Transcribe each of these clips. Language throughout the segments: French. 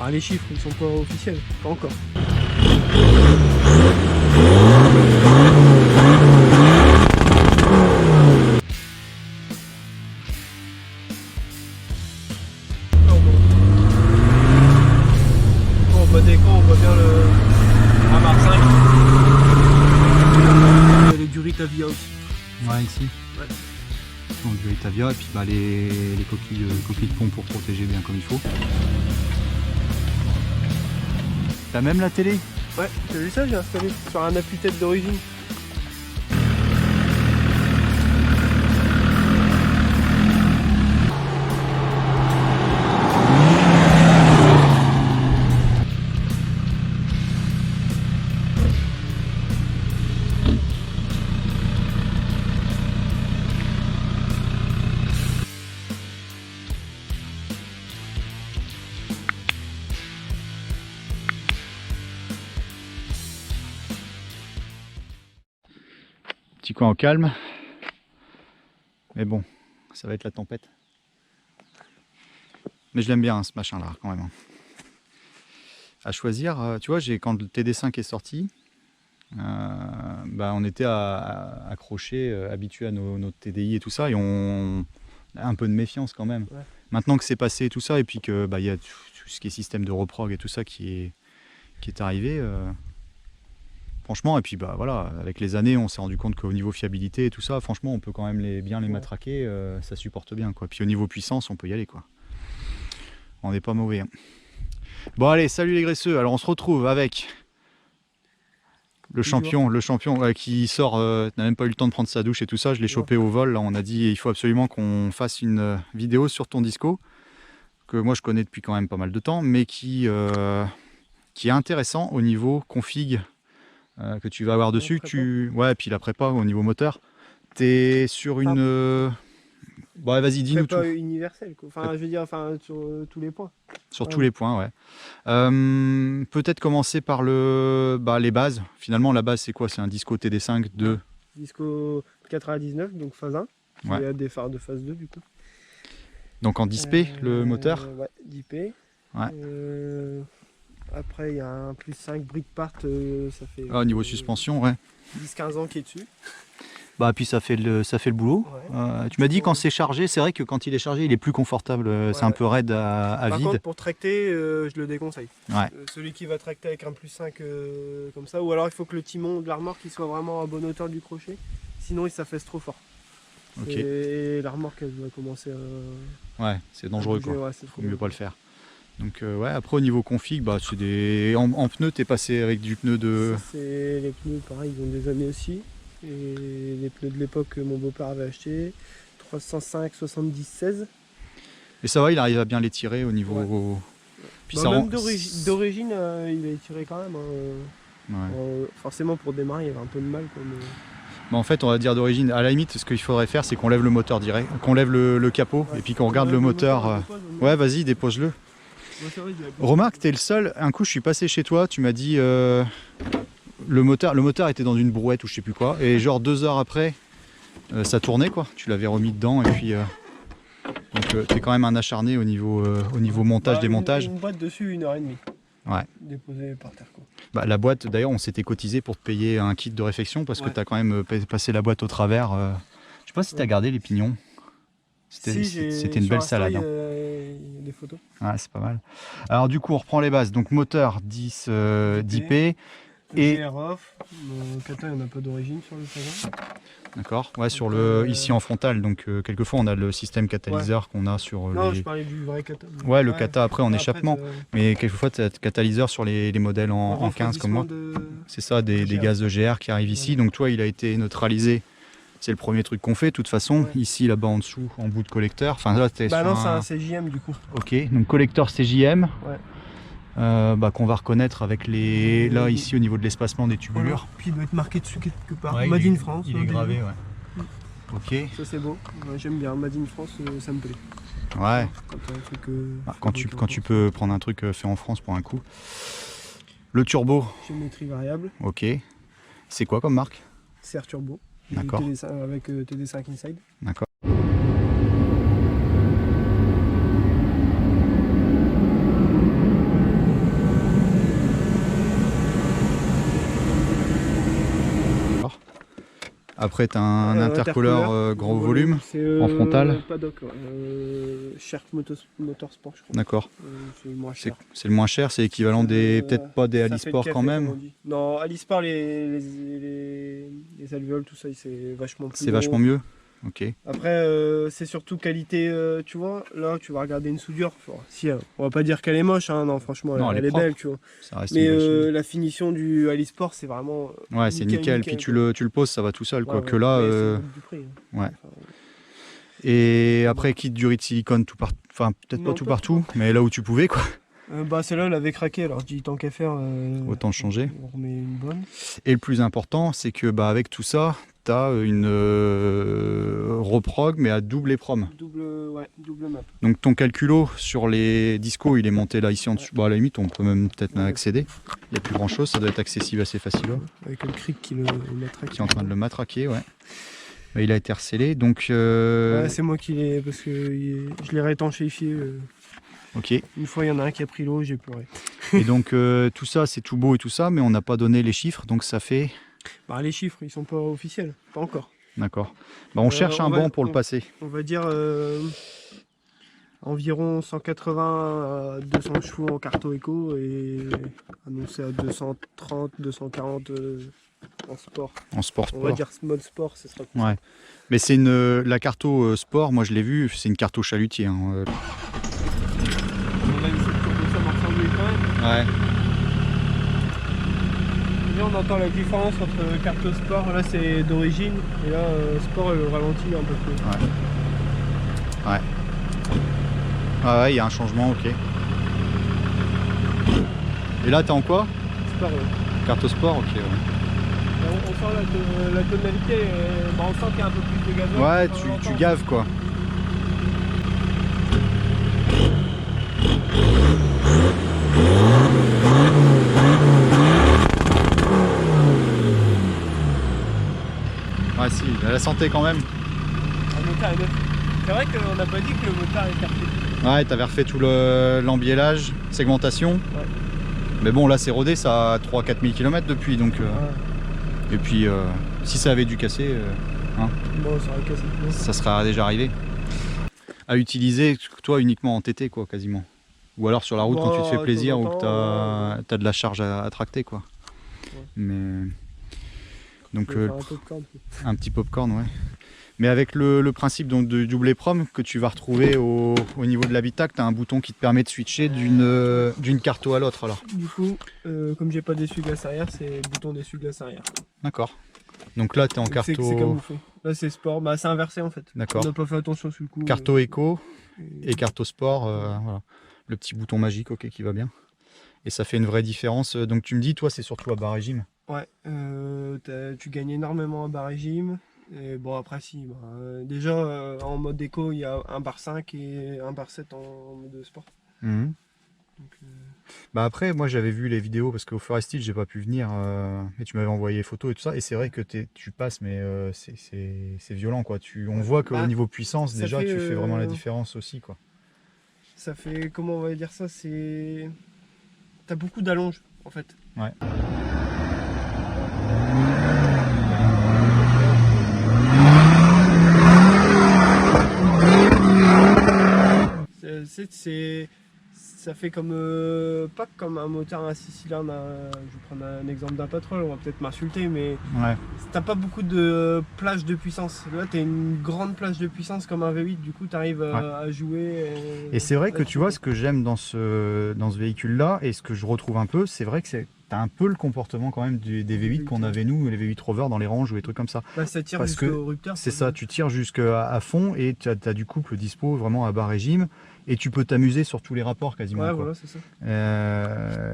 Enfin, les chiffres, ils sont pas officiels, pas encore. Quand on voit des camps, on voit bien le Ramar 5. Les Duritavia aussi. Ouais, ici. Ouais. Donc du Itavia et puis bah, les coquilles de pont pour protéger bien comme il faut. T'as même la télé? Ouais, t'as vu ça, j'ai installé sur un appui-tête d'origine. Petit coin au calme. Mais bon, ça va être la tempête. Mais je l'aime bien hein, ce machin là quand même. Hein. À choisir, tu vois, quand le TD5 est sorti, bah, on était accrochés, habitués à notre TDI et tout ça, et on a un peu de méfiance quand même. Ouais. Maintenant que c'est passé tout ça, et puis que bah, y a tout ce qui est système de reprog et tout ça qui est arrivé, franchement, et puis bah voilà, avec les années, on s'est rendu compte qu'au niveau fiabilité et tout ça, franchement, on peut quand même bien les matraquer, ça supporte bien quoi. Puis au niveau puissance, on peut y aller quoi. On n'est pas mauvais. Hein. Bon allez, salut les graisseux. Alors on se retrouve avec le champion qui sort, n'a même pas eu le temps de prendre sa douche et tout ça. Je l'ai chopé au vol. Là, on a dit il faut absolument qu'on fasse une vidéo sur ton disco que moi je connais depuis quand même pas mal de temps, mais qui est intéressant au niveau config. Que tu vas avoir dessus, ouais, et puis la prépa au niveau moteur, tu es sur une... Bon, vas-y, dis-nous tout. Prépa universelle, quoi. Enfin, je veux dire, enfin, sur tous les points. Sur tous les points, ouais. Peut-être commencer par les bases. Finalement, la base, c'est quoi? C'est un disco TD5 de... Disco 99, donc phase 1. Ouais. Il y a des phares de phase 2, du coup. Donc en 10P, le moteur? Ouais, 10P. Ouais. Après, il y a un plus 5 brick part, ça fait... au niveau suspension, ouais. 10-15 ans qui est dessus. Bah, puis ça fait le boulot. Ouais. Tu m'as dit quand c'est chargé, c'est vrai que quand il est chargé, il est plus confortable. Ouais, c'est un peu raide à vide. Par contre, pour tracter, je le déconseille. Ouais. Celui qui va tracter avec un plus 5 comme ça, ou alors il faut que le timon de la remorque il soit vraiment à bonne hauteur du crochet. Sinon, il s'affaisse trop fort. Okay. Et la remorque, elle va commencer à... Ouais, c'est dangereux bouger, quoi. Ouais, faut mieux pas le faire. Donc ouais, après au niveau config, bah, c'est des... En pneus, t'es passé avec du pneu de... C'est les pneus, pareil, ils ont des années aussi. Et les pneus de l'époque que mon beau-père avait acheté, 305 70 16. Et ça va, il arrive à bien les tirer au niveau... Ouais. Puis bah ça même d'origine, il a tiré quand même. Ouais. Forcément pour démarrer, il avait un peu de mal. Bah en fait, on va dire d'origine. À la limite, ce qu'il faudrait faire, c'est qu'on lève le moteur direct, qu'on lève le capot, ouais. Et puis qu'on regarde le moteur. Ouais, vas-y, dépose-le. Remarque, t'es le seul. Un coup, je suis passé chez toi, tu m'as dit le moteur était dans une brouette ou je sais plus quoi, et genre 2 heures après, ça tournait quoi. Tu l'avais remis dedans et puis donc t'es quand même un acharné au niveau montage, démontage. Une boîte dessus, 1h30. Ouais. Déposée par terre quoi. Bah, la boîte, d'ailleurs, on s'était cotisé pour te payer un kit de réfection parce que tu as quand même passé la boîte au travers. Je sais pas si tu as gardé les pignons. C'était une belle salade. Des photos. Ouais, c'est pas mal. Alors du coup, on reprend les bases. Donc moteur 10P. Et off. Kata, il y en a pas d'origine sur le phase 1. D'accord. Ouais, sur ici en frontal. Donc quelquefois, on a le système catalyseur qu'on a sur non, je parlais du vrai Kata. Ouais, le Kata après en échappement. Mais quelquefois, tu as catalyseur sur les modèles en 15 comme moi. C'est ça, des gaz de GR qui arrivent ici. Donc toi, il a été neutralisé. C'est le premier truc qu'on fait, de toute façon. Ouais. Ici, là-bas en dessous, en bout de collecteur. Enfin, là, bah non, c'est un CJM du coup. Ok, donc collecteur CJM. Ouais. Qu'on va reconnaître avec les... Là, ici, au niveau de l'espacement des tubulures. Voilà. Puis il doit être marqué dessus quelque part. Ouais, Made in France. Il est gravé, ouais. Ok. Ça, c'est beau. Ouais, j'aime bien. Made in France, ça me plaît. Ouais. Quand tu peux prendre un truc fait en France pour un coup. Le turbo. Géométrie variable. Ok. C'est quoi comme marque? CR Turbo. D'accord. Avec TD5 Inside. D'accord. Après, tu as un intercooleur gros volume en frontal. Paddock, Sharp Motorsport, je crois. D'accord. C'est le moins cher. C'est le moins cher, c'est équivalent des peut-être pas des Alisport quand même. Non, Alisport, les alvéoles, tout ça, c'est vachement plus. C'est vachement mieux. Ok. Après, c'est surtout qualité, tu vois, là tu vas regarder une soudure, si, on va pas dire qu'elle est moche, hein, non franchement non, elle est belle, tu vois. Ça reste mais la finition du Alisport c'est vraiment ouais, c'est nickel, puis tu le poses, ça va tout seul, quoi. Ouais, que là, du prix, hein. ouais. Enfin, et après, kit durite silicone tout partout, enfin peut-être pas tout partout, mais là où tu pouvais, quoi. Bah celle-là elle avait craqué, alors je dis tant qu'à faire, autant changer. On remet une bonne. Et le plus important, c'est que bah, avec tout ça, tu as une reprog mais à double EPROM. Double map. Donc ton calculo sur les discos, il est monté là ici en dessous. Bon, à la limite, on peut même peut-être accéder. Il n'y a plus grand chose, ça doit être accessible assez facilement. Avec le cric qui le matraque. Qui est en train de le matraquer, ouais. Bah, il a été recellé, donc... Ouais, c'est moi qui l'ai, parce que je l'ai réétanchéifié. Ok. Une fois, il y en a un qui a pris l'eau, j'ai pleuré. Et donc, tout ça, c'est tout beau et tout ça, mais on n'a pas donné les chiffres, donc ça fait... Bah, les chiffres, ils sont pas officiels, pas encore. D'accord. Bah, on cherche un banc pour le passer. On va dire environ 180 à 200 chevaux en carto éco et annoncé à 230, 240 en sport. En sport. On va dire mode sport, ce sera cool. Ouais. Mais c'est la carto sport, moi je l'ai vu, c'est une carto chalutier. Hein. On a une tour de ça marche quand même. Ouais. Là, on entend la différence entre carto sport, là c'est d'origine, et là sport le ralentit un peu plus. Ouais. Ouais. Ah ouais, il y a un changement, ok. Et là, t'es en quoi? Sport, ouais. Carto sport, ok. Ouais. On sent la tonalité, on sent qu'il y a un peu plus de gazon. Ouais, tu gaves quoi. Ouais, si, la santé quand même. Le moteur est neuf. C'est vrai qu'on n'a pas dit que le moteur est carté. Ouais, t'avais refait tout l'embiellage, segmentation. Ouais. Mais bon, là c'est rodé, ça a 3-4 000 km depuis, donc... Ouais. Et puis, si ça avait dû casser, hein, bon, ça aurait cassé. Ça serait déjà arrivé. À utiliser, toi, uniquement en TT, quoi, quasiment. Ou alors sur la route, quand tu te fais plaisir ou que t'as de la charge à tracter, quoi. Ouais. Mais... Donc, un petit popcorn, ouais. Mais avec le principe donc, de double EPROM que tu vas retrouver au niveau de l'habitacle, tu as un bouton qui te permet de switcher d'une carto à l'autre. Alors. Du coup, comme j'ai pas d'essuie-glace arrière, c'est le bouton d'essuie-glace arrière. D'accord. Donc là, tu es en carto... C'est camouflé. Là, c'est sport. Bah, c'est inversé en fait. D'accord. On n'a pas fait attention sur le coup. Carto éco et carto sport. Voilà. Le petit bouton magique, ok, qui va bien. Et ça fait une vraie différence. Donc tu me dis, toi, c'est surtout à bas régime. Ouais. Tu gagnes énormément à bas régime. Et bon après si, déjà en mode éco il y a un bar 5 et un bar 7 en mode sport. Mmh. Donc, bah après moi j'avais vu les vidéos parce qu'au Forestil j'ai pas pu venir et tu m'avais envoyé les photos et tout ça et c'est vrai que tu passes mais c'est violent quoi. On voit qu'au niveau puissance déjà tu fais vraiment la différence aussi quoi. Ça fait, comment on va dire ça, c'est... T'as beaucoup d'allonge en fait. Ouais. Ça fait comme pas comme un moteur à 6 cylindres. Je vais prendre un exemple d'un Patrol, on va peut-être m'insulter, mais ouais. T'as pas beaucoup de plage de puissance. Là, t'as une grande plage de puissance comme un V8, du coup, t'arrives à jouer. Et c'est vrai que tu vois, ce que j'aime dans ce véhicule-là et ce que je retrouve un peu, c'est vrai que t'as un peu le comportement quand même des V8 qu'on avait nous, les V8 Rover dans les ranges ou des trucs comme ça. Bah, ça tire jusqu'au rupteur. C'est ça, tu tires jusqu'à fond et tu as du couple dispo vraiment à bas régime et tu peux t'amuser sur tous les rapports quasiment. Ouais, quoi. voilà, c'est ça.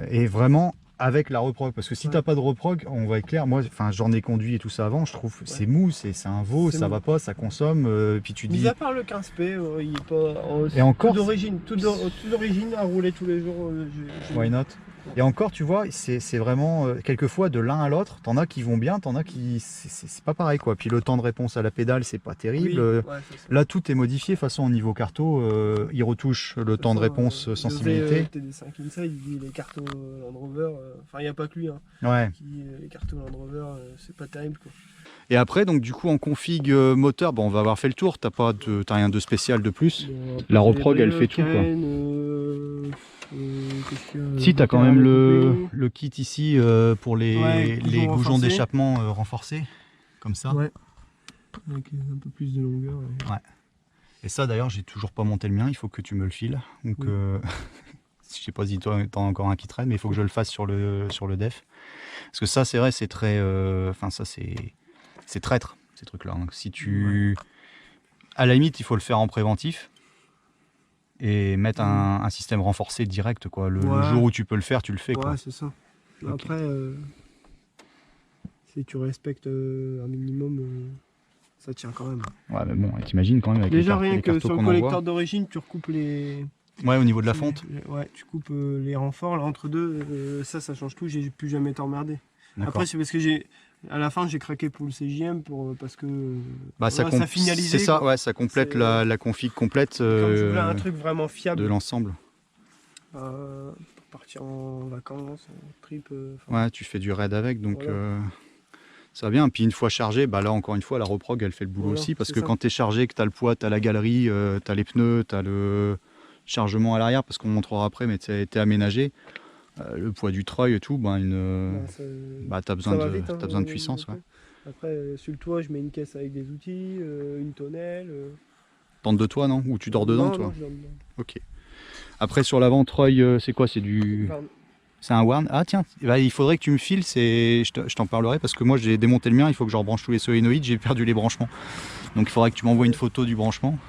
Et vraiment avec la reprog, parce que si t'as pas de reprog, on va être clair, moi j'en ai conduit et tout ça avant, je trouve c'est mou, c'est un veau, ça va pas, ça consomme, puis tu dis... Mis à part le 15P, il est pas... Et encore... Tout d'origine à rouler tous les jours. Why not? Et encore, tu vois, c'est vraiment quelquefois de l'un à l'autre. T'en as qui vont bien, t'en as qui c'est pas pareil quoi. Puis le temps de réponse à la pédale, c'est pas terrible. Oui, là, tout est modifié. De toute façon, au niveau carto, il retouche le temps de réponse, sensibilité. TD5 Inside, il dit les cartos Land Rover. Enfin, il n'y a pas que lui. Hein, ouais. Les cartos Land Rover, c'est pas terrible quoi. Et après, donc du coup, en config moteur, bon, on va avoir fait le tour. T'as rien de spécial de plus. Bon, après, La c'est reprog, les elle fait tout, quoi. Carène, qu'est-ce qu'il y a, Si, t'as quand moteur à même découper. le kit ici pour Ouais, les goujons goujons renforcés. d'échappement renforcés, comme ça. Ouais. Avec un peu plus de longueur. Ouais. Et ça, d'ailleurs, j'ai toujours pas monté le mien. Il faut que tu me le files. Donc, je sais pas si toi, t'en as encore un qui traîne, mais il faut que je le fasse sur le def. Parce que ça, c'est vrai, c'est très... Enfin, ça, c'est traître, ces trucs-là. Donc, si tu... À la limite, il faut le faire en préventif. Et mettre un système renforcé direct, quoi. Le jour où tu peux le faire, tu le fais, quoi. Ouais, c'est ça. Ok. Après, si tu respectes un minimum, ça tient quand même. Ouais, mais bon, t'imagines quand même avec Déjà, les rien que cartos sur le qu'on collecteur envoie. d'origine, tu recoupes les... Ouais, au niveau de la fonte. Ouais, tu coupes les renforts, là, entre deux, ça change tout, j'ai plus jamais t'emmerder. Après, c'est parce que à la fin, j'ai craqué pour le CJM, parce que ça finalisait. C'est ça, ouais, ça complète la config complète Quand tu voulais un truc vraiment fiable de l'ensemble. pour partir en vacances, en trip. Ouais, tu fais du raid avec, donc voilà. ça va bien. Puis une fois chargé, bah là encore une fois, la reprog, elle fait le boulot Voilà, aussi, parce que ça. quand tu es chargé, que tu as le poids, tu as la galerie, tu as les pneus, tu as le chargement à l'arrière, parce qu'on montrera après, mais tu es aménagé. Le poids du treuil et tout, tu as besoin de puissance. Ouais. Après, sur le toit, je mets une caisse avec des outils, une tonnelle. Tente de toi, non? Ou tu dors dedans, toi? Non, je dors dedans. Ok. Après, sur l'avant, treuil, c'est quoi? C'est du... C'est un Warn. Ah tiens, il faudrait que tu me files, je t'en parlerai, parce que moi j'ai démonté le mien, il faut que je rebranche tous les solénoïdes, j'ai perdu les branchements. Donc il faudrait que tu m'envoies une photo du branchement.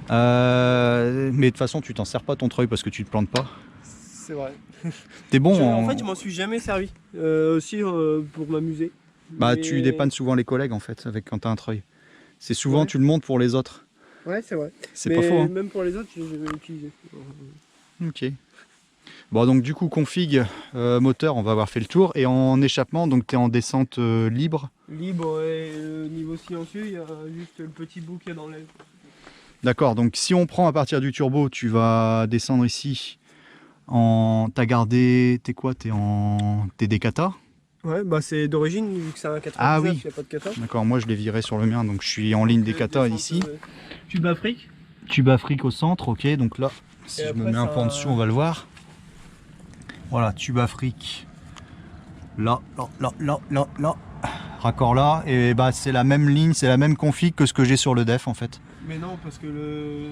Mais de toute façon, tu t'en sers pas ton treuil parce que tu te plantes pas. C'est vrai. T'es bon En fait, je m'en suis jamais servi. Aussi pour m'amuser. Bah, tu dépannes souvent les collègues en fait, quand t'as un treuil. C'est souvent, Ouais. tu le montes pour les autres. Ouais, c'est vrai. C'est pas faux. Hein. Même pour les autres, j'ai jamais utilisé. Ok. Bon, donc du coup, config moteur, on va avoir fait le tour. Et en échappement, donc tu es en descente libre. Libre, et niveau silencieux, il y a juste le petit bout qu'il y a dans l'aile. D'accord, donc si on prend à partir du turbo, tu vas descendre ici. T'as gardé. T'es quoi? T'es des kata? Ouais, bah c'est d'origine, vu que c'est un 99, ah oui. il n'y a pas de kata. D'accord, moi je l'ai viré sur le mien, donc je suis en ligne des kata ici. Tube Afrique. Tube Afrique au centre, ok, donc là, si je me mets un peu en dessous, on va le voir. Voilà, tube Afrique. Là. Raccord là, et bah c'est la même ligne, c'est la même config que ce que j'ai sur le def en fait. Mais non, parce que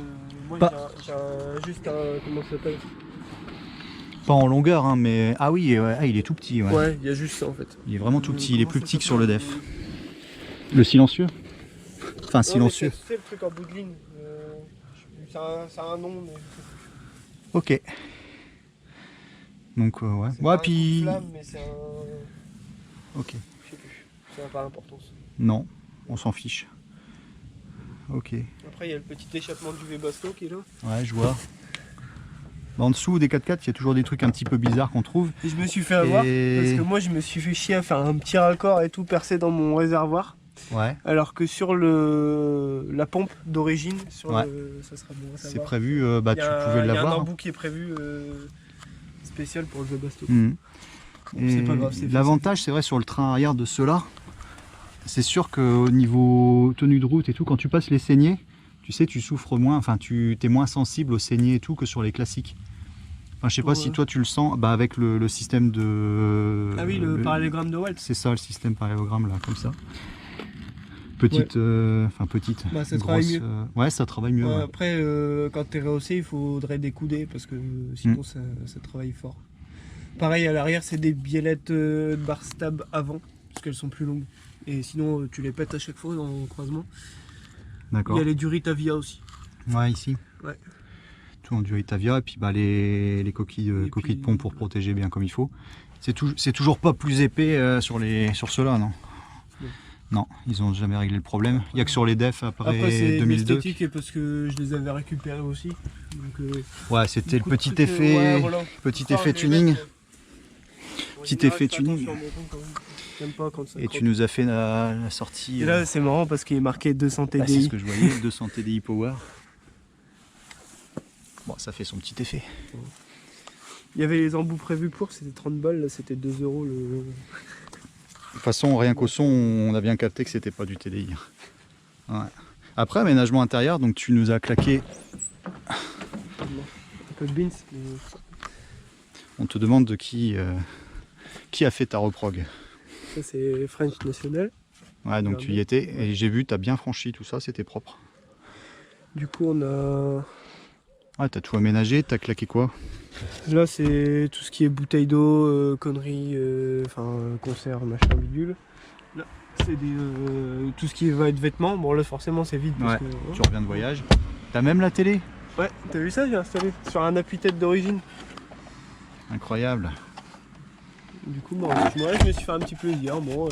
moi j'ai juste un. Comment ça s'appelle? Pas en longueur, hein, mais. Ah oui, ouais, il est tout petit. Ouais, ouais, il y a juste ça en fait. Il est vraiment tout petit, il est plus petit que sur le def. Le silencieux? Enfin, silencieux. C'est le truc en bout de ligne. Ça a un nom, mais. Ok. Donc, ouais. C'est Ouais, pas puis. un coup de flamme, mais c'est un. Ok. Je sais plus. Ça n'a pas d'importance. Non, on s'en fiche. Ok. Après, il y a le petit échappement du Webasto qui est là. Ouais, je vois. En dessous des 4x4, il y a toujours des trucs un petit peu bizarres qu'on trouve. Et je me suis fait avoir parce que moi je me suis fait chier à faire un petit raccord et tout percé dans mon réservoir. Ouais. Alors que sur la pompe d'origine, ça sera bon à savoir. C'est prévu, tu pouvais l'avoir. Il y a un embout qui est prévu spécial pour le Webasto. Bon, c'est pas grave. L'avantage, c'est vrai, sur le train arrière de ceux-là, c'est sûr qu'au niveau tenue de route et tout, quand tu passes les saignées, tu sais, tu souffres moins, enfin, tu es moins sensible aux saignées et tout que sur les classiques. Enfin, je sais pas si toi tu le sens, bah avec le système de... Ah oui, le parallélogramme de Walt. C'est ça, le système parallélogramme, là, comme ça. Petite, enfin petite, bah, ça grosse, travaille mieux. Ouais, ça travaille mieux. Ouais. Après, quand tu es rehaussé, il faudrait découder parce que sinon ça travaille fort. Pareil, à l'arrière, c'est des biellettes de barre stab avant parce qu'elles sont plus longues. Et sinon, tu les pètes à chaque fois dans le croisement. D'accord. Il y a les Duritavia aussi. Ouais, ici. Ouais. Tout en Duritavia, et puis bah, les coquilles, coquilles de pont pour protéger bien comme il faut. C'est toujours pas plus épais sur ceux-là, non? Non, ils ont jamais réglé le problème. Il n'y a que sur les defs après c'est 2002. esthétique et parce que je les avais récupérés aussi. Donc, ouais, c'était le petit effet, effet tuning. Petit effet tuning. Pas quand ça et tu nous as fait la sortie. Et là, c'est marrant parce qu'il est marqué 200 TDI. Ah, c'est ce que je voyais, 200 TDI Power. Bon, ça fait son petit effet. Il y avait les embouts prévus pour, c'était 30 balles, là c'était 2 € le. toute façon, rien qu'au son, on a bien capté que c'était pas du TDI. Ouais. Après, aménagement intérieur, donc tu nous as claqué. Un peu de beans. Mais... On te demande de qui a fait ta reprog. Ça, c'est French National. Ouais, donc tu y étais, et j'ai vu, tu as bien franchi tout ça, c'était propre. Du coup, on a... Ouais, t'as tout aménagé, t'as claqué quoi? Là, c'est tout ce qui est bouteille d'eau, conneries, concert, machin, bidule. Là, c'est tout ce qui va être vêtements. Bon, là, forcément, c'est vide. Parce Ouais, que, tu reviens de voyage. T'as même la télé? Ouais, t'as vu ça? J'ai installé sur un appui-tête d'origine. Incroyable. Du coup, bon, je me suis fait un petit plaisir. Bon,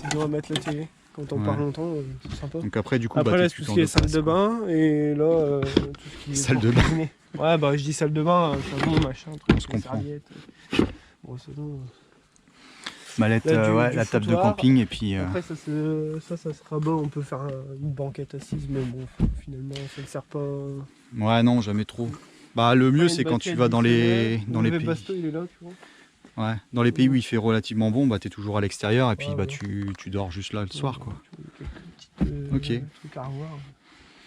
c'est dur à mettre la télé. Quand on part longtemps, c'est sympa. Donc après, du coup, après, là, c'est tout ce qui est salle de bain. Et là, tout ce qui est... Salle de bain. Ouais, bah, je dis salle de bain, savon, machin, truc, On se comprend. Bon, sinon... Mallette, Là, du la table de foutoir. camping et puis... Après, ça sera beau, on peut faire une banquette assise, mais bon, finalement, ça ne sert pas... Ouais, non, jamais trop. Bah, le mieux, c'est quand tu vas dans les pays... Basto, il est là, tu vois. Ouais, dans les pays où il fait relativement bon, bah, t'es toujours à l'extérieur et puis bah, tu dors juste là le soir, quoi. Ok. Trucs à revoir.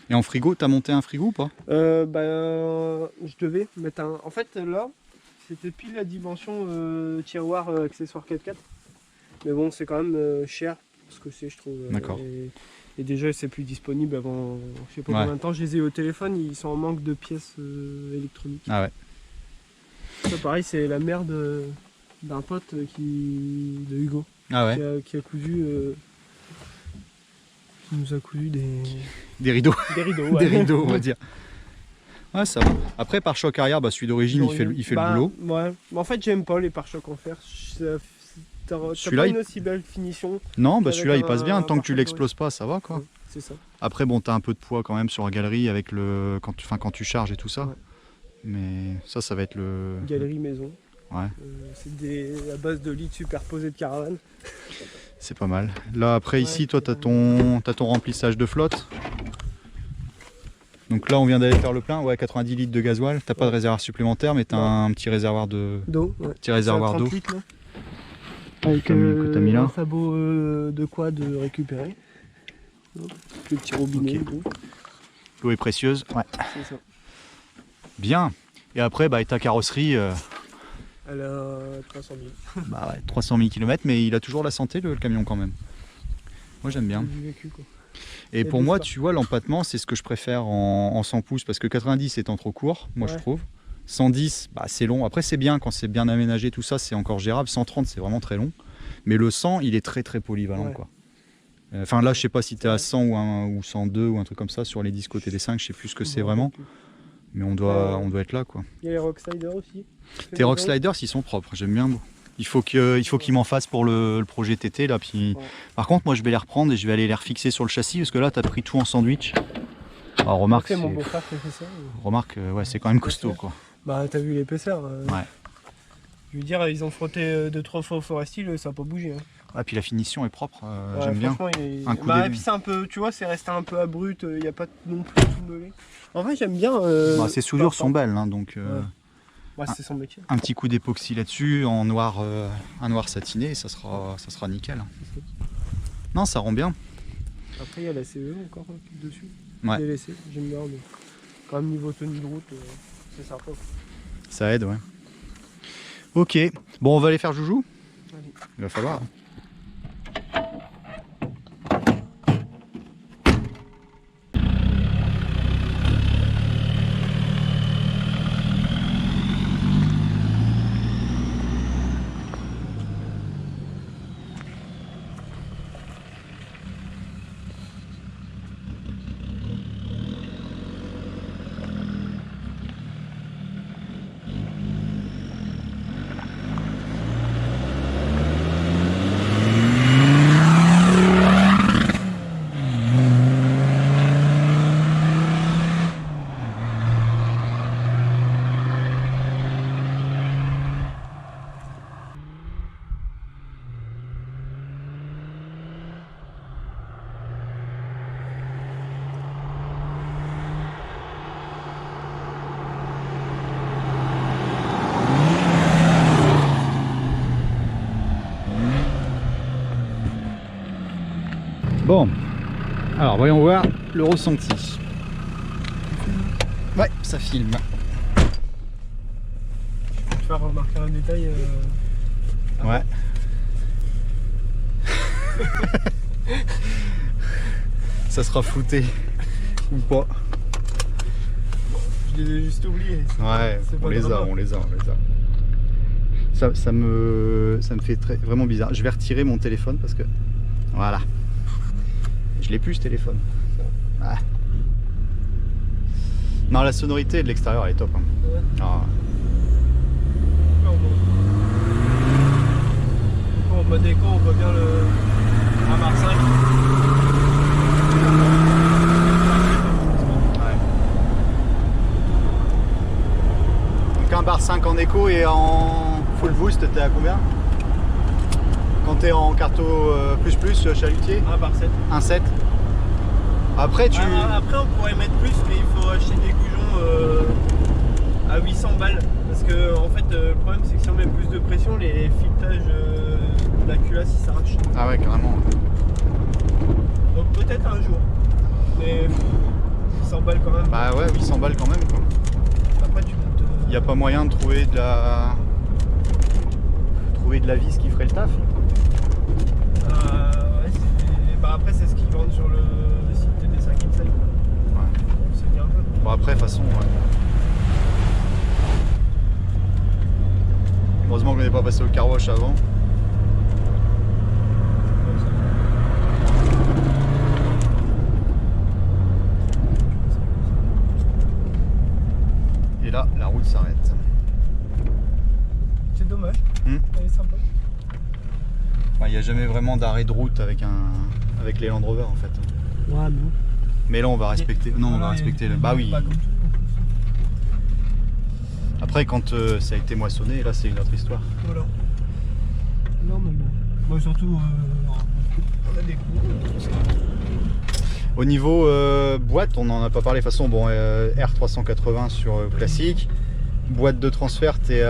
Et en frigo, t'as monté un frigo ou pas? Je devais mettre un... En fait, là, c'était pile la dimension tiroir accessoire 4x4. Mais bon, c'est quand même cher pour ce que c'est, je trouve. D'accord. Et déjà, c'est plus disponible avant, je sais pas combien de temps. Je les ai eu au téléphone, ils sont en manque de pièces électroniques. Ah ouais. Ça, pareil, c'est la mère d'un pote de Hugo. Ah ouais. Qui a cousu... qui nous a cousu des rideaux. Des rideaux, ouais. Des rideaux, on va dire. Ouais, ça va. Après, pare-choc arrière, bah, celui d'origine, il fait le boulot. Ouais. Mais en fait, j'aime pas les pare-chocs en fer. T'as pas une aussi belle finition. Non, bah celui-là, il passe bien. Tant que tu l'exploses pas, ça va, quoi. Ouais, c'est ça. Après, bon, t'as un peu de poids quand même sur la galerie avec quand tu charges et tout ça. Ouais. Mais ça va être le... Galerie maison. Ouais. C'est à base de lits superposés de caravane. C'est pas mal. Là, après, ici, toi, t'as ton remplissage de flotte. Donc là, on vient d'aller faire le plein. Ouais, 90 litres de gasoil. T'as pas de réservoir supplémentaire, mais t'as un petit réservoir d'eau. Ouais. Petit réservoir d'eau. Avec un sabot de quad récupéré. Le petit robinet. Okay. L'eau est précieuse. Ouais. C'est ça. Bien. Et après, bah, ta carrosserie... Elle a 300 000. Bah ouais, 300 000 km, mais il a toujours la santé, le camion, quand même. Moi, j'aime bien. Du vécu, quoi. Et pour moi, tu vois, l'empattement, c'est ce que je préfère en 100 pouces, parce que 90 étant trop court, moi, je trouve. 110, bah, c'est long. Après, c'est bien, quand c'est bien aménagé, tout ça, c'est encore gérable. 130, c'est vraiment très long. Mais le 100, il est très, très polyvalent, quoi. Enfin, là, je sais pas si tu es à 100 ou 102 ou un truc comme ça sur les discos TD5, je sais plus ce que c'est vraiment. Mais on doit être là, quoi. Il y a les Rock Sliders aussi. Tes Rock Sliders, ils sont propres, j'aime bien. Il faut qu'ils m'en fassent pour le projet TT, là. Puis... Par contre, moi, je vais les reprendre et je vais aller les refixer sur le châssis, parce que là, tu as pris tout en sandwich. Alors, remarque, mon beau-frère qui a fait ça. Remarque, ouais, c'est quand même costaud, quoi. Bah, t'as vu l'épaisseur. Ouais. Je veux dire, ils ont frotté 2-3 fois au Forestyle, ça n'a pas bougé. Hein. Ah, puis la finition est propre, j'aime bien. Et puis c'est un peu, tu vois, c'est resté un peu abrupt, il n'y a pas non plus tout meulé. En vrai, j'aime bien. Ces soudures sont belles, hein, donc. C'est son métier. Un petit coup d'époxy là-dessus, en noir, un noir satiné, ça sera nickel. Non, ça rend bien. Après, il y a la CE encore dessus. Ouais. J'aime bien. Mais quand même, niveau tenue de route, c'est sympa. Ça aide, ouais. Ok, bon, on va aller faire joujou. Allez. Il va falloir. Alors voyons voir le ressenti. Ouais, ça filme. Je peux te faire remarquer un détail. Ouais. Ça sera flouté ou pas. Je les ai juste oubliés. Ouais, on les a. Ça me fait vraiment bizarre. Je vais retirer mon téléphone parce que voilà. Je l'ai plus ce téléphone. Ah. Non, la sonorité de l'extérieur elle est top. Hein. Ouais. Ah. En mode écho, on voit bien le 1/5. Ouais. Donc 1/5 en écho et en full boost, t'es à combien? Quand t'es en carto plus chalutier? 1/7. 1,7. Après tu... Après on pourrait mettre plus, mais il faut acheter des goujons à 800 balles. Parce que en fait le problème c'est que si on met plus de pression, les filetages de la culasse ils s'arrachent. Ah ouais, carrément. Donc peut-être un jour. Mais 800 balles quand même. Bah ouais, 800 balles quand même quoi. Après tu montes. Il n'y a pas moyen de trouver de la... vis qui ferait le taf? Ouais, bah après c'est ce qu'ils vendent sur le site TD5 Inside. Ouais. C'est bien un peu. Bon après, de toute façon... Ouais. Heureusement qu'on n'est pas passé au car wash avant. Et là, la route s'arrête. C'est dommage. Elle est sympa. Il n'y a jamais vraiment d'arrêt de route avec les Land Rover en fait. Ouais, non. Mais là on va respecter. Non, on va respecter le. Bah oui. Après quand ça a été moissonné, là c'est une autre histoire. Voilà. Non mais bon. Moi surtout on a des coups. Au niveau boîte, on n'en a pas parlé. De toute façon, bon, R380 sur classique. Boîte de transfert, t'es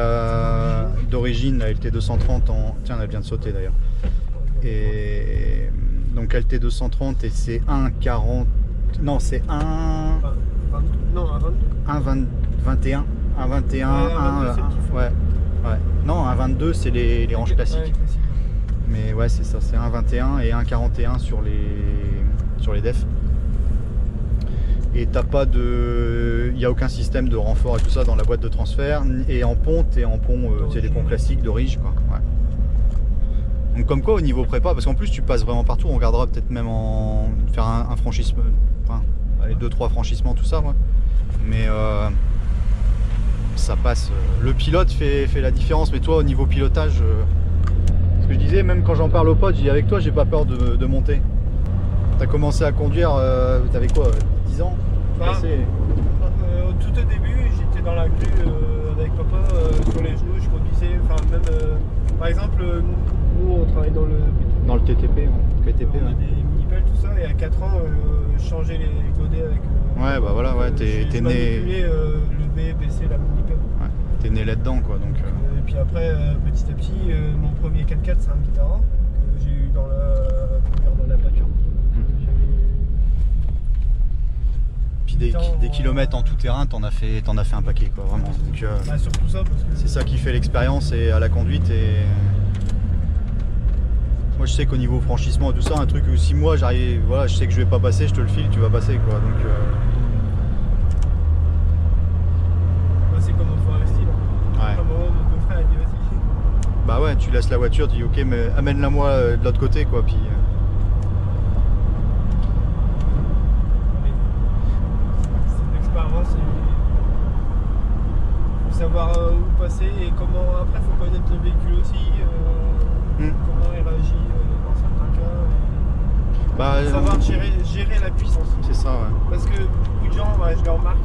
d'origine, la LT230 en... Tiens, elle vient de sauter d'ailleurs. Et donc LT230 et c'est 1,40... Non, c'est 1... Non, un 22. 1,21. 1,21, ouais, 1... Ouais, ouais. Non, 1,22 c'est les ranges classiques. Ouais, classique. Mais ouais, c'est ça, c'est 1,21 et 1,41 sur les defs. Et t'as pas de... Il n'y a aucun système de renfort et tout ça dans la boîte de transfert. Et en pont, c'est des ponts classiques d'origine quoi. Ouais. Donc comme quoi au niveau prépa, parce qu'en plus tu passes vraiment partout, on regardera peut-être même en faire un franchissement, enfin, 2-3 franchissements, tout ça, ouais. Mais ça passe. Le pilote fait la différence, mais toi au niveau pilotage, ce que je disais, même quand j'en parle au pote, je dis avec toi j'ai pas peur de monter. T'as commencé à conduire, t'avais quoi, 10 ans? Au tout au début, j'étais dans la grue avec papa sur les genoux, je conduisais, enfin même par exemple, nous on travaille dans le TTP, KTP, on a des mini-pelles, tout ça, et à 4 ans, je changeais les godets avec... ouais, bah voilà, ouais, t'es né... le B, BC, la mini-pelle. Ouais, t'es né là-dedans, quoi, donc... Et puis après, petit à petit, mon premier 4x4, c'est un Vitara, que j'ai eu dans la pâture. Puis des kilomètres en tout terrain, t'en as fait un paquet, quoi, vraiment. Donc, bah, surtout ça, parce que... C'est ça qui fait l'expérience et à la conduite. Et moi, je sais qu'au niveau franchissement et tout ça, un truc où si moi j'arrive, voilà, je sais que je vais pas passer, je te le file, tu vas passer, quoi. Donc, bah, c'est comme au Foresti, là. ouais. À un moment, mon beau-frère a dit vas-y. Bah ouais, tu laisses la voiture, tu dis ok, mais amène-la moi de l'autre côté, quoi. Puis faut savoir où passer et comment. Après, faut connaître le véhicule aussi, comment il réagit dans certains cas. bah, Savoir gérer la puissance. c'est ça, ouais. Parce que beaucoup de gens, je les remarque,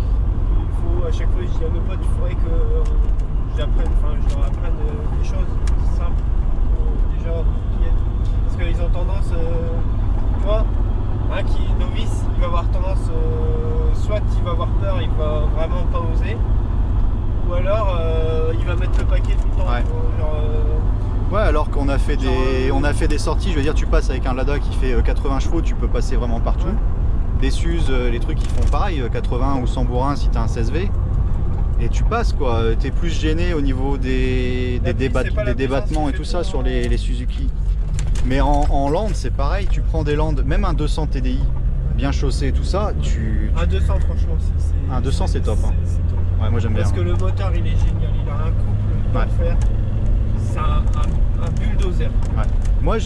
il faut à chaque fois, je dis à mes potes, il faudrait que je leur apprenne des choses simples, déjà qui aident. Parce qu'ils ont tendance, tu vois, un qui est novice, il va avoir tendance, soit il va avoir peur, il va vraiment pas oser, ou alors il va mettre le paquet tout le temps. Ouais. Genre, Ouais, alors qu'on a fait des sorties, je veux dire, tu passes avec un Lada qui fait 80 chevaux, tu peux passer vraiment partout. Ouais. Des Suze, les trucs qui font pareil, 80 ou 100 bourrins si t'as un 16V. Et tu passes quoi, t'es plus gêné au niveau des débattements et tout ça sur les Suzuki. Mais en land c'est pareil, tu prends des Land, même un 200 TDI, bien chaussé et tout ça, Un 200 franchement, un 200 c'est top. Hein. C'est top. Ouais, moi j'aime bien. Parce que le moteur il est génial, il a un couple d'enfer. C'est un bulldozer. Ouais. Moi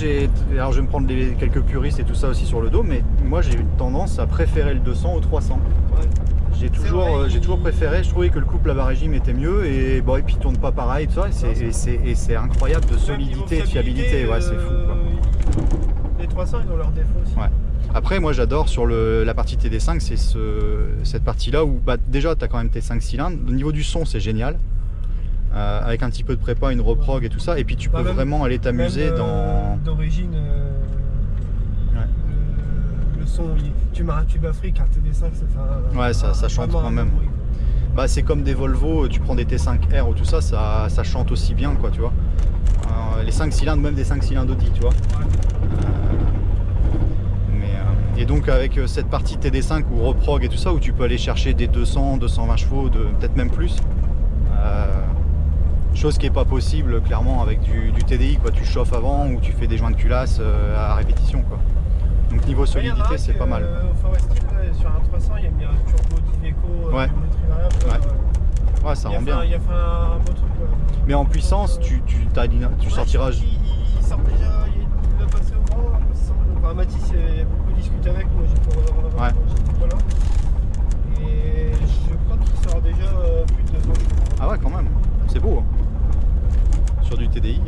alors je vais me prendre quelques puristes et tout ça aussi sur le dos, mais moi j'ai une tendance à préférer le 200 au 300. Ouais. J'ai toujours préféré, je trouvais que le couple à bas régime était mieux et bon et puis il tourne pas pareil, tout ça, et c'est incroyable de solidité et de fiabilité, ouais c'est fou quoi. Les 300 ils ont leurs défauts aussi. Ouais. Après moi j'adore sur la partie TD5, c'est cette partie là où bah, déjà tu as quand même tes 5 cylindres, au niveau du son c'est génial, avec un petit peu de prépa, une reprog et tout ça, et puis tu peux vraiment aller t'amuser dans... D'origine, le son, tu mets un tube Afrique, un TD5, ouais, ça chante quand même. Bah, c'est comme des Volvo, tu prends des T5R ou tout ça, ça chante aussi bien quoi, tu vois. Les 5 cylindres, même des 5 cylindres Audi, tu vois. Ouais. Et donc avec cette partie TD5 ou reprog et tout ça, où tu peux aller chercher des 200, 220 chevaux, peut-être même plus. Chose qui n'est pas possible clairement avec du TDI, quoi. Tu chauffes avant ou tu fais des joints de culasse à répétition, quoi. Donc niveau solidité, c'est pas mal. Au Forest Hill, sur un 300, il y a mis un turbo d'Iveco, ouais. Ouais, ça rend bien. Il a fait un beau truc. Mais en puissance, tu sortiras. Il sort déjà, il a passé au grand. Enfin, Mathis, il a beaucoup discuté avec moi, j'étais pas là. Et je crois qu'il sort déjà plus de 2 ans. Ah ouais, quand même. C'est beau. Hein. Sur du TDI.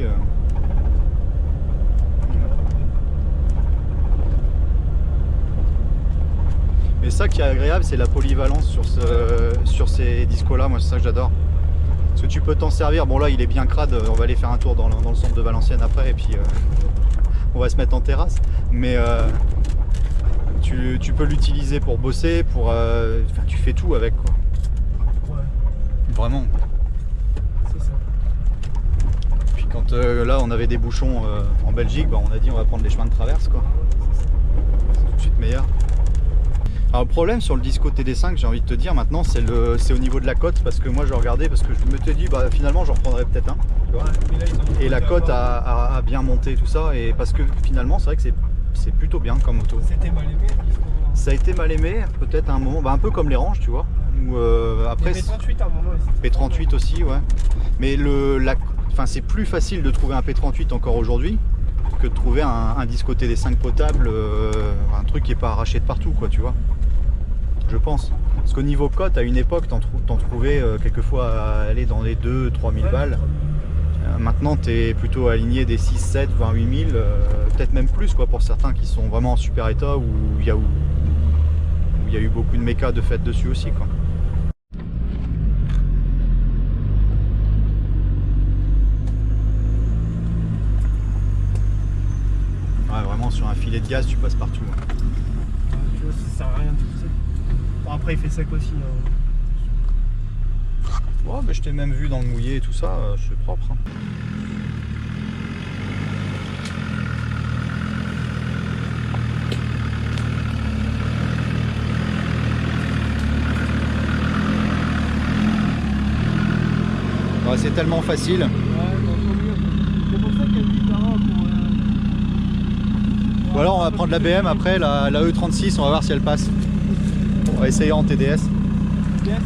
Mais ça qui est agréable, c'est la polyvalence sur ces discos-là. Moi, c'est ça que j'adore. Parce que tu peux t'en servir. Bon, là, il est bien crade. On va aller faire un tour dans le centre de Valenciennes après. Et puis, on va se mettre en terrasse. Mais tu peux l'utiliser pour bosser. Tu fais tout avec, quoi. Ouais. Vraiment. C'est ça. Puis quand là, on avait des bouchons en Belgique, bah, on a dit on va prendre les chemins de traverse, quoi. C'est tout de suite meilleur. Alors le problème sur le Disco TD5, j'ai envie de te dire maintenant, c'est au niveau de la cote, parce que moi je regardais, parce que je me suis dit bah finalement j'en reprendrais peut-être un, tu vois. Ouais, et la cote a bien monté tout ça, et parce que finalement c'est vrai que c'est plutôt bien comme moto. C'était mal aimé. Ça a été mal aimé, peut-être à un moment, bah, un peu comme les Range, tu vois. Où, après P38 à un moment. P38 aussi, ouais. Mais c'est plus facile de trouver un P38 encore aujourd'hui que de trouver un Disco TD5 potable, un truc qui est pas arraché de partout, quoi, tu vois. Je pense. Parce qu'au niveau cote, à une époque, t'en trouvais quelquefois à aller dans les 2-3 000 balles. Maintenant, tu es plutôt aligné des 6, 7, 28 000, peut-être même plus, quoi, pour certains qui sont vraiment en super état, où il y a eu beaucoup de mécas de fait dessus aussi, quoi. Ouais, vraiment, sur un filet de gaz, tu passes partout. Hein. Tu vois, ça sert à rien de tout ça. Bon, après, il fait sec aussi. Hein. Ouais, mais je t'ai même vu dans le mouillé et tout ça, c'est propre. Hein. Ouais, c'est tellement facile. Ouais, c'est pour ça qu'il y a le Vitara Ou alors on va prendre la BM après, la E36, on va voir si elle passe. On va essayer en TDS. TDS,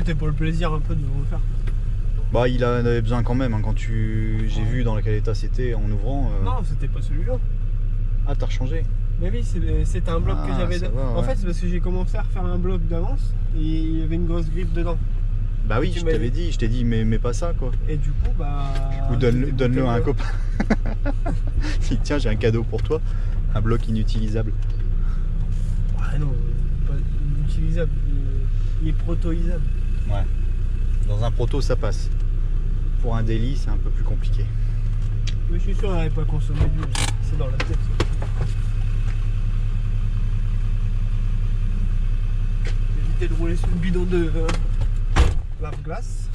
c'était pour le plaisir un peu de le refaire. Bah il en avait besoin quand même, hein, quand j'ai vu dans quel état c'était en ouvrant. Non, c'était pas celui-là. Ah, t'as rechangé? Mais oui, c'était un bloc que j'avais. Ça va, En ouais. fait, c'est parce que j'ai commencé à refaire un bloc d'avance et il y avait une grosse griffe dedans. Bah oui, Tu je m'as t'avais dit, je t'ai dit, mais pas ça quoi. Et du coup, bah. Ou donne-le à un copain. copain. Si, tiens, j'ai un cadeau pour toi, un bloc inutilisable. Ouais, non, pas inutilisable. Il est protoisable. Ouais. Dans un proto, ça passe. Pour un daily, c'est un peu plus compliqué. Mais je suis sûr qu'elle n'avait pas consommé d'huile. C'est dans la tête. Éviter de rouler sur le bidon de lave-glace.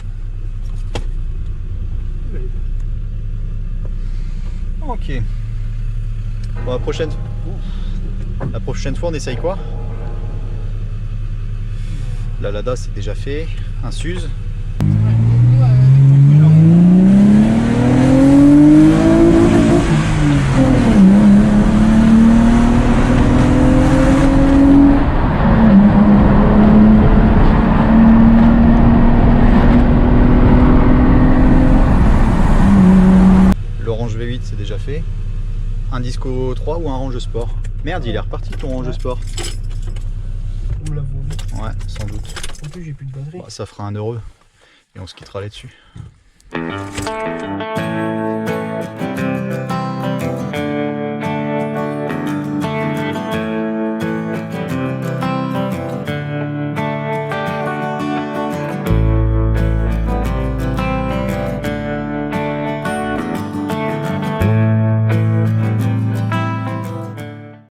Ok. Bon, la prochaine fois, on essaye quoi? La Lada, c'est déjà fait. Un Suze. L'Orange V8, c'est déjà fait. Un Disco 3 ou un Range Sport? Merde, il est reparti ton Range Sport. On me l'a vendu. Ouais, sans doute. En plus, j'ai plus de batterie. Bon, ça fera 1 € et on se quittera là-dessus.